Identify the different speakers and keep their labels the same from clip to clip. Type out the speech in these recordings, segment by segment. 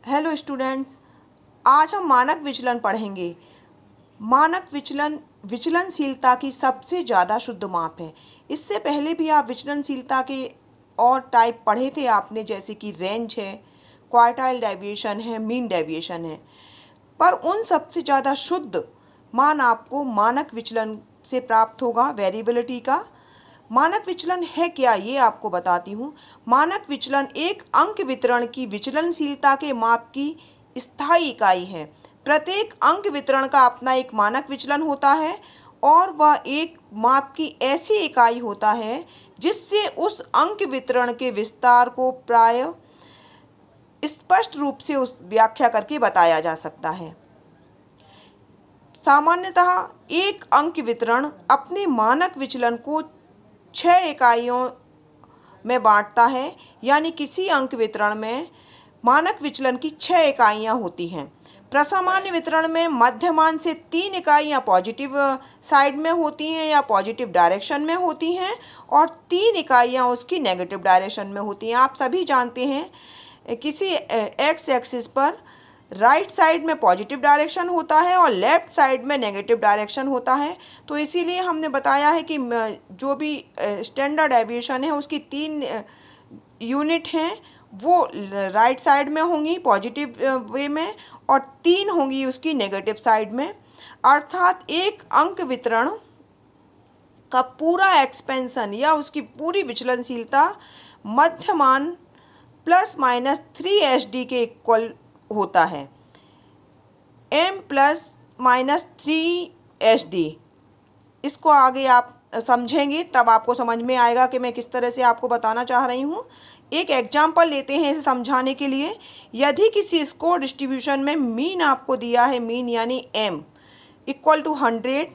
Speaker 1: Hello students, आज हम मानक विचलन पढ़ेंगे। मानक विचलन विचलनशीलता की सबसे ज़्यादा शुद्ध माप है। इससे पहले भी आप विचलनशीलता के और टाइप पढ़े थे आपने, जैसे कि रेंज है, क्वार्टाइल डेविएशन है, मीन डेविएशन है। पर उन सबसे ज़्यादा शुद्ध मान आपको मानक विचलन से प्राप्त होगा, वेरिएबिलिटी का। मानक विचलन है क्या, ये आपको बताती हूँ। मानक विचलन एक अंक वितरण की विचलनशीलता के माप की स्थायी इकाई है। प्रत्येक अंक वितरण का अपना एक मानक विचलन होता है और वह एक माप की ऐसी इकाई होता है जिससे उस अंक वितरण के विस्तार को प्राय स्पष्ट रूप से उस व्याख्या करके बताया जा सकता है। सामान्यतः एक अंक वितरण अपने मानक विचलन को 6 इकाइयों में बांटता है, यानी किसी अंक वितरण में मानक विचलन की 6 इकाइयाँ होती हैं। प्रसामान्य वितरण में मध्यमान से 3 इकाइयाँ पॉजिटिव साइड में होती हैं या पॉजिटिव डायरेक्शन में होती हैं और 3 इकाइयाँ उसकी नेगेटिव डायरेक्शन में होती हैं। आप सभी जानते हैं किसी एक्स एक्सिस पर राइट साइड में पॉजिटिव डायरेक्शन होता है और लेफ्ट साइड में नेगेटिव डायरेक्शन होता है। तो इसीलिए हमने बताया है कि जो भी स्टैंडर्ड डेविएशन है उसकी 3 यूनिट हैं, वो राइट साइड में होंगी पॉजिटिव वे में और 3 होंगी उसकी नेगेटिव साइड में। अर्थात एक अंक वितरण का पूरा एक्सपेंशन या उसकी पूरी विचलनशीलता मध्यमान प्लस माइनस 3SD के इक्वल होता है, m प्लस माइनस 3SD। इसको आगे आप समझेंगे तब आपको समझ में आएगा कि मैं किस तरह से आपको बताना चाह रही हूँ। एक एग्जाम्पल लेते हैं इसे समझाने के लिए। यदि किसी स्कोर डिस्ट्रीब्यूशन में मीन आपको दिया है, मीन यानी m इक्वल टू 100,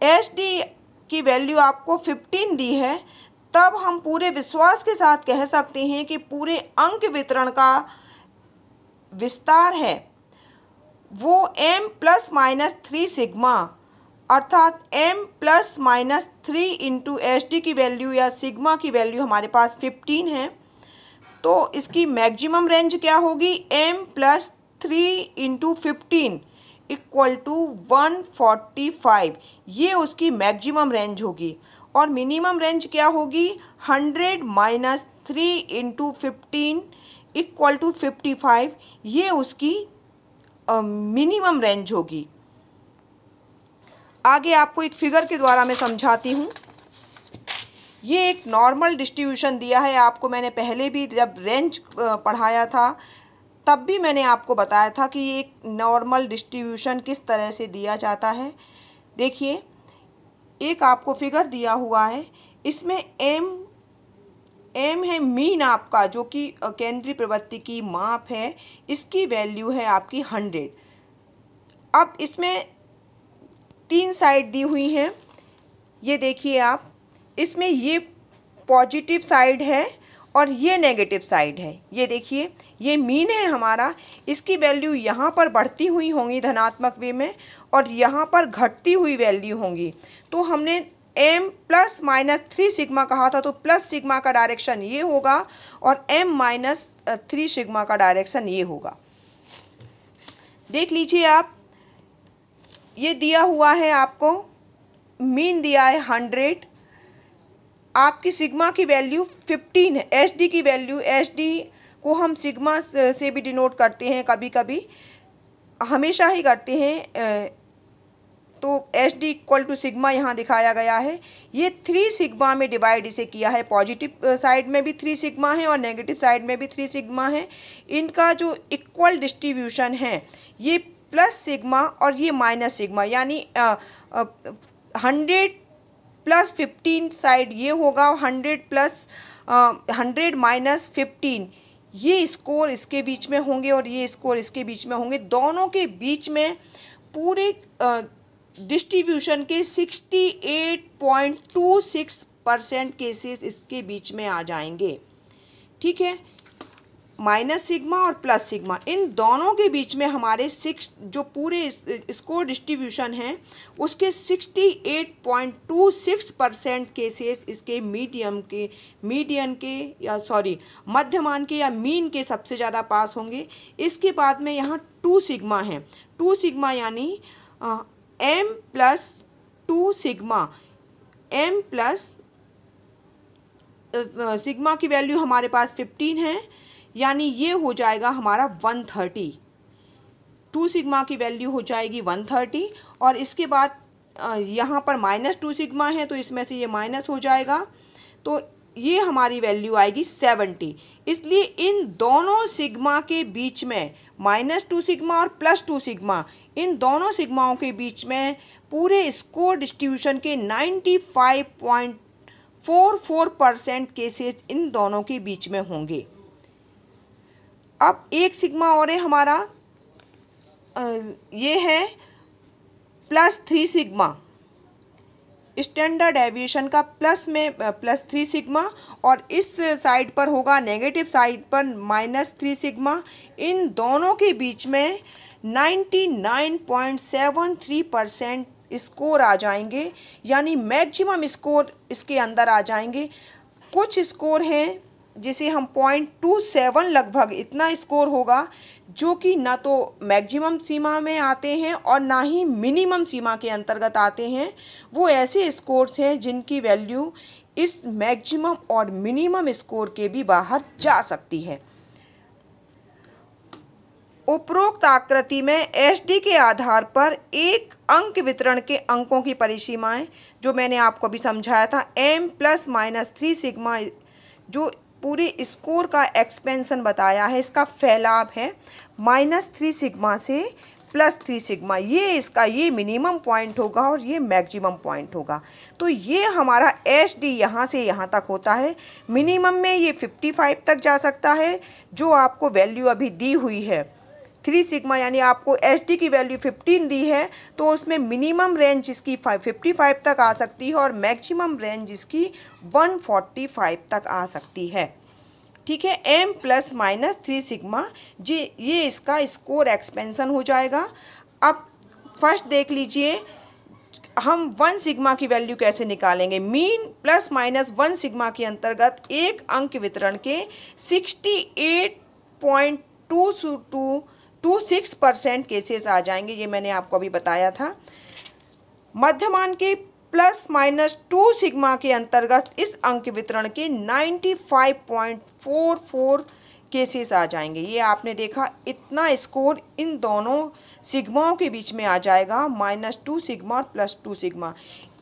Speaker 1: SD की वैल्यू आपको 15 दी है, तब हम पूरे विश्वास के साथ कह सकते हैं कि पूरे अंक वितरण का विस्तार है वो m प्लस माइनस 3 सिग्मा, अर्थात m plus minus 3 into SD की वैल्यू या सिग्मा की वैल्यू हमारे पास 15 है। तो इसकी मैक्सिमम रेंज क्या होगी, m plus 3 into 15 equal to 145, ये उसकी मैक्सिमम रेंज होगी। और मिनिमम रेंज क्या होगी, 100 माइनस 3 इंटू 15 इक्वल टू 55, ये उसकी मिनिमम रेंज होगी। आगे आपको एक फिगर के द्वारा मैं समझाती हूँ। ये एक नॉर्मल डिस्ट्रीब्यूशन दिया है आपको। मैंने पहले भी जब रेंज पढ़ाया था तब भी मैंने आपको बताया था कि ये एक नॉर्मल डिस्ट्रीब्यूशन किस तरह से दिया जाता है। देखिए, एक आपको फिगर दिया हुआ है, इसमें m है मीन आपका, जो कि केंद्रीय प्रवृत्ति की माप है, इसकी वैल्यू है आपकी 100। अब इसमें 3 साइड दी हुई हैं, ये देखिए आप, इसमें ये पॉजिटिव साइड है और ये नेगेटिव साइड है। ये देखिए, ये मीन है हमारा, इसकी वैल्यू यहाँ पर बढ़ती हुई होंगी धनात्मक वे में और यहाँ पर घटती हुई वैल्यू होंगी। तो हमने m प्लस माइनस 3 सिग्मा कहा था, तो प्लस सिग्मा का डायरेक्शन ये होगा और m माइनस 3 सिग्मा का डायरेक्शन ये होगा। देख लीजिए आप, ये दिया हुआ है आपको, मीन दिया है 100, आपकी सिग्मा की वैल्यू 15 है, SD की वैल्यू, SD को हम सिग्मा से भी डिनोट करते हैं, कभी कभी, हमेशा ही करते हैं। तो SD इक्वल टू सिग्मा यहाँ दिखाया गया है। ये 3 सिग्मा में डिवाइड इसे किया है, पॉजिटिव साइड में भी 3 सिग्मा है और नेगेटिव साइड में भी 3 सिग्मा है। इनका जो इक्वल डिस्ट्रीब्यूशन है, ये प्लस सिग्मा और ये माइनस सिग्मा, यानी 100 प्लस 15 साइड ये होगा, 100 माइनस 15 ये स्कोर इसके बीच में होंगे और ये स्कोर इसके बीच में होंगे। दोनों के बीच में पूरे डिस्ट्रीब्यूशन के 68.26% केसेस इसके बीच में आ जाएंगे। ठीक है, माइनस सिग्मा और प्लस सिग्मा, इन दोनों के बीच में हमारे जो पूरे स्कोर डिस्ट्रीब्यूशन है उसके 68.26% केसेस इसके मीडियन के या मध्यमान के या मीन के सबसे ज़्यादा पास होंगे। इसके बाद में यहाँ 2 सिग्मा है, 2 सिग्मा यानी m plus 2 sigma, m plus sigma की वैल्यू हमारे पास 15 है, यानी ये हो जाएगा हमारा 130। 2 सिग्मा की वैल्यू हो जाएगी 130 और इसके बाद यहाँ पर -2 सिग्मा है तो इसमें से ये माइनस हो जाएगा, तो ये हमारी वैल्यू आएगी 70। इसलिए इन दोनों सिग्मा के बीच में -2 सिग्मा और +2 सिग्मा, इन दोनों सिग्माओं के बीच में पूरे स्कोर डिस्ट्रीब्यूशन के 95.44% केसेस इन दोनों के बीच में होंगे। अब एक सिग्मा और है हमारा, ये है +3 सिग्मा, स्टैंडर्ड डेविएशन का +3 सिग्मा और इस साइड पर होगा नेगेटिव साइड पर -3 सिग्मा। इन दोनों के बीच में 99.73% स्कोर आ जाएंगे, यानी मैक्सिमम स्कोर इसके अंदर आ जाएंगे। कुछ स्कोर हैं जिसे हम 0.27 लगभग इतना स्कोर होगा जो कि ना तो मैक्सिमम सीमा में आते हैं और ना ही मिनिमम सीमा के अंतर्गत आते हैं। वो ऐसे स्कोर्स हैं जिनकी वैल्यू इस मैक्सिमम और मिनिमम स्कोर के भी बाहर जा सकती है। उपरोक्त आकृति में एसडी के आधार पर एक अंक वितरण के अंकों की परिसीमाएं, जो मैंने आपको अभी समझाया था, m ± 3 सिग्मा जो पूरे स्कोर का एक्सपेंशन बताया है, इसका फैलाव है -3 सिग्मा से +3 सिग्मा। ये मिनिमम पॉइंट होगा और ये मैक्सिमम पॉइंट होगा। तो ये हमारा एच डी यहाँ से यहाँ तक होता है। मिनिमम में ये 55 तक जा सकता है, जो आपको वैल्यू अभी दी हुई है 3 सिग्मा, यानी आपको एच डी की वैल्यू 15 दी है, तो उसमें मिनिमम रेंज इसकी 55 तक आ सकती है और मैक्सिमम रेंज इसकी 145 तक आ सकती है। ठीक है, m ± 3 सिग्मा ये इसका स्कोर एक्सपेंशन हो जाएगा। अब फर्स्ट देख लीजिए हम 1 सिग्मा की वैल्यू कैसे निकालेंगे। मीन ±1 सिग्मा के अंतर्गत एक अंक वितरण के 68.26% केसेस आ जाएंगे, ये मैंने आपको अभी बताया था। मध्यमान के ±2 सिग्मा के अंतर्गत इस अंक वितरण के 95.44 केसेस आ जाएंगे। ये आपने देखा, इतना स्कोर इन दोनों सिग्माओं के बीच में आ जाएगा, -2 सिग्मा और +2 सिग्मा।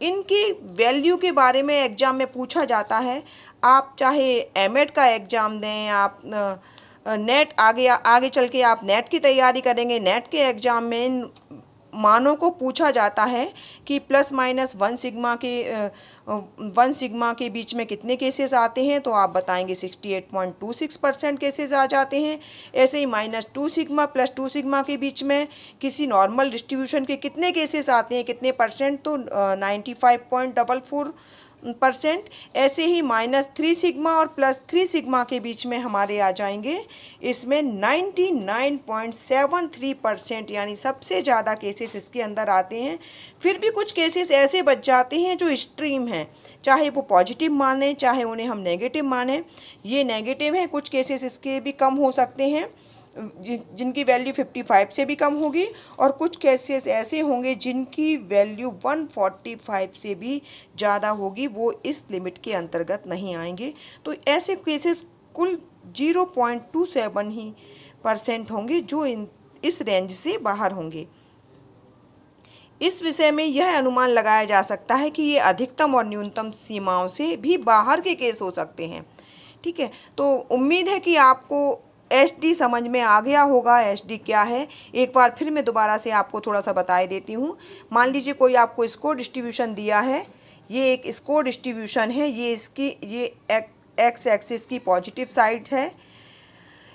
Speaker 1: इनकी वैल्यू के बारे में एग्ज़ाम में पूछा जाता है। आप चाहे एमएड का एग्ज़ाम दें, आप नेट आगे चल के आप नेट की तैयारी करेंगे, नेट के एग्ज़ाम में इन मानों को पूछा जाता है कि ±1 सिग्मा के बीच में कितने केसेस आते हैं, तो आप बताएंगे 68.26% केसेस आ जाते हैं। ऐसे ही -2 सिग्मा +2 सिग्मा के बीच में किसी नॉर्मल डिस्ट्रीब्यूशन के कितने केसेस आते हैं, कितने परसेंट, तो 95.44%। ऐसे ही -3 सिग्मा और +3 सिग्मा के बीच में हमारे आ जाएंगे इसमें 99.73%, यानी सबसे ज़्यादा केसेस इसके अंदर आते हैं। फिर भी कुछ केसेस ऐसे बच जाते हैं जो एक्सट्रीम हैं, चाहे वो पॉजिटिव माने चाहे उन्हें हम नेगेटिव माने। ये नेगेटिव हैं, कुछ केसेस इसके भी कम हो सकते हैं जिनकी वैल्यू 55 से भी कम होगी, और कुछ केसेस ऐसे होंगे जिनकी वैल्यू 145 से भी ज़्यादा होगी, वो इस लिमिट के अंतर्गत नहीं आएंगे। तो ऐसे केसेस कुल 0.27 ही % होंगे जो इस रेंज से बाहर होंगे। इस विषय में यह अनुमान लगाया जा सकता है कि ये अधिकतम और न्यूनतम सीमाओं से भी बाहर के केस हो सकते हैं। ठीक है, तो उम्मीद है कि आपको एचडी समझ में आ गया होगा। एचडी क्या है, एक बार फिर मैं दोबारा से आपको थोड़ा सा बता देती हूँ। मान लीजिए कोई आपको स्कोर डिस्ट्रीब्यूशन दिया है, ये एक स्कोर डिस्ट्रीब्यूशन है, ये एक्स एक्सिस की पॉजिटिव साइड है,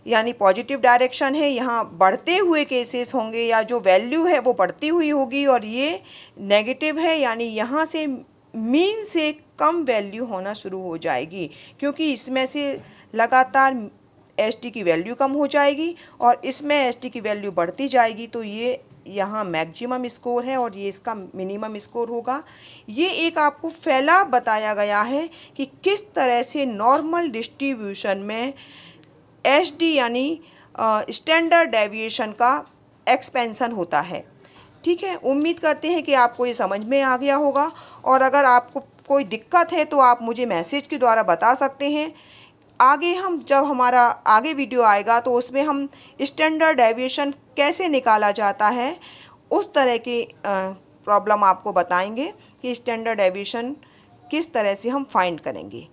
Speaker 1: यानी पॉजिटिव डायरेक्शन है। यहाँ बढ़ते हुए केसेस होंगे या जो वैल्यू है वो बढ़ती हुई होगी, और ये नेगेटिव है, यानी यहाँ से मीन से कम वैल्यू होना शुरू हो जाएगी, क्योंकि इसमें से लगातार एस टी की वैल्यू कम हो जाएगी और इसमें एस टी की वैल्यू बढ़ती जाएगी, तो ये यहाँ मैक्सिमम स्कोर है और ये इसका मिनिमम स्कोर होगा। ये एक आपको फैला बताया गया है कि किस तरह से नॉर्मल डिस्ट्रीब्यूशन में एस डी यानी स्टैंडर्ड डेविएशन का एक्सपेंशन होता है। ठीक है, उम्मीद करते हैं कि आपको ये समझ में आ गया होगा, और अगर आपको कोई दिक्कत है तो आप मुझे मैसेज के द्वारा बता सकते हैं। आगे हम जब हमारा आगे वीडियो आएगा तो उसमें हम स्टैंडर्ड डेविएशन कैसे निकाला जाता है उस तरह की प्रॉब्लम आपको बताएंगे कि स्टैंडर्ड डेविएशन किस तरह से हम फाइंड करेंगे।